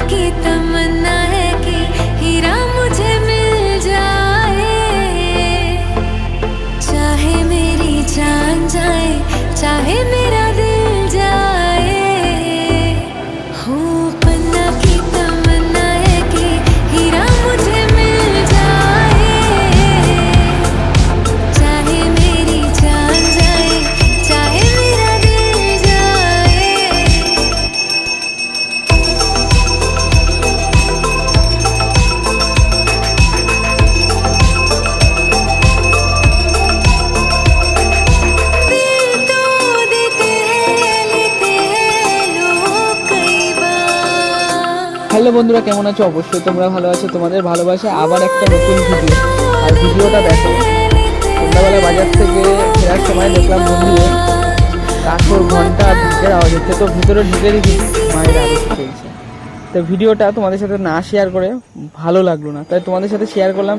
की तमन्ना है कि हीरा मुझे मिल जाए, चाहे मेरी जान जाए, चाहे मेरा दिल जाए। हो पन्ना की तमन्ना है कि हीरा मुझे मिल जाए, चाहे मेरी जान जाए, चाहे मेरा दिल जाए। दिल तो देते हैं, लेते हैं लोग कई बार। হ্যালো বন্ধুরা, কেমন আছো? অবশ্যই তোমরা ভালো আছো। তোমাদের ভালোবাসা আবার একটা নতুন ভিডিও। আর ভিডিওটা দেখো, সন্ধ্যাবেলা বাজার থেকে ফেরার সময় দেখলাম মন্দিরে কাঠোর ঘন্টা ঢুকের আওয়াজ হচ্ছে, তো ভিতরে ঢুকে দেখি মায়ের আরতি চলছে। তো ভিডিওটা তোমাদের সাথে না শেয়ার করে ভালো লাগলো না, তাই তোমাদের সাথে শেয়ার করলাম।